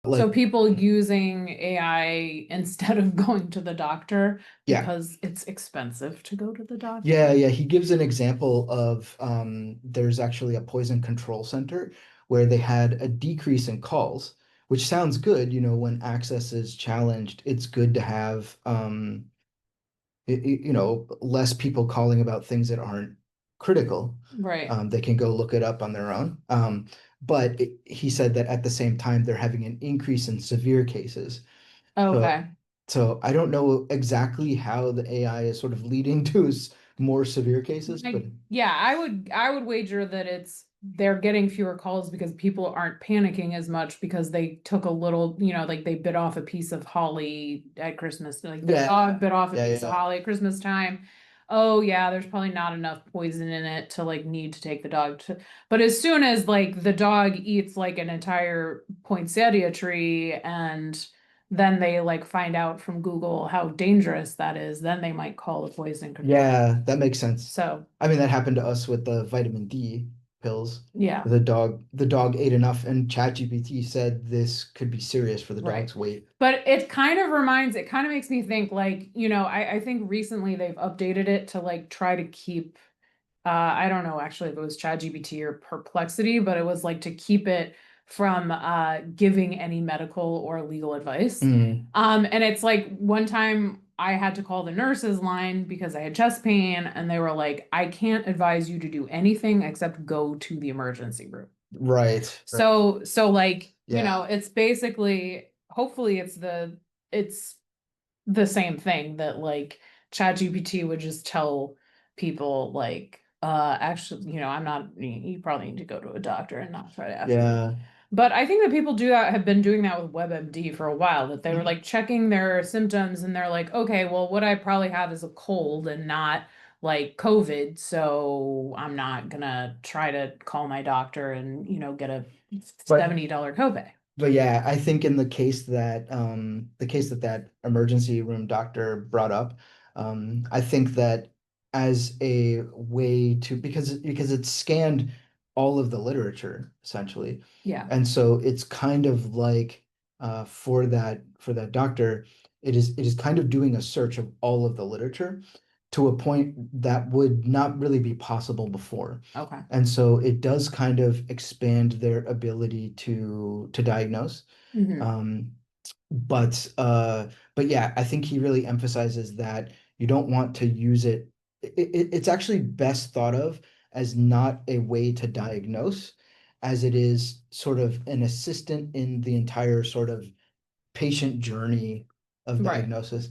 So Like, people using AI instead of going to the doctor yeah, because it's expensive to go to the yeah, doctor. yeah. He gives an example of there's actually a poison control center where they had a decrease in calls, which sounds good. When access is challenged, it's good to have less people calling about things that aren't critical. Right. They can go look it up on their own. But he said that at the same time, they're having an increase in severe cases. So, Okay. so I don't know exactly how the AI is sort of leading to more severe cases, but Yeah, I would wager that they're getting fewer calls because people aren't panicking as much because they took a little, like they bit off a piece of holly at Christmas, like their yeah, dog bit off a yeah, piece of yeah, holly at Christmas time. Oh yeah, there's probably not enough poison in it to like need to take the dog to, but as soon as like the dog eats like an entire poinsettia tree and then they like find out from Google how dangerous that is, then they might call the poison control. yeah, that makes sense. So I mean, that happened to us with the vitamin D pills. yeah, The dog ate enough, and ChatGPT said this could be serious for the right. dog's weight. But it kind of makes me think like, I think recently they've updated it to like try to keep, I don't know actually if it was ChatGPT or Perplexity, but it was like to keep it from giving any medical or legal advice. Mm, And it's like one time I had to call the nurse's line because I had chest pain, and they were like, I can't advise you to do anything except go to the emergency room. right, right. So like, Yeah, it's basically hopefully it's the same thing that like ChatGPT would just tell people like actually, I'm not you probably need to go to a doctor and not try to ask me. yeah. But I think that people do that have been doing that with WebMD for a while, that they were like checking their symptoms and they're like, okay, well, what I probably have is a cold and not like COVID, so I'm not gonna try to call my doctor and, get a But $70 copay. But yeah, I think in the case that emergency room doctor brought up, I think that as a way to because it scanned all of the literature essentially, Yeah. and so it's kind of like for that doctor, it is kind of doing a search of all of the literature to a point that would not really be possible before. Okay. And so it does kind of expand their ability to diagnose. Hmm. Um, but yeah, I think he really emphasizes that you don't want to use it. It's actually best thought of as not a way to diagnose, as it is sort of an assistant in the entire sort of patient journey of Right. diagnosis.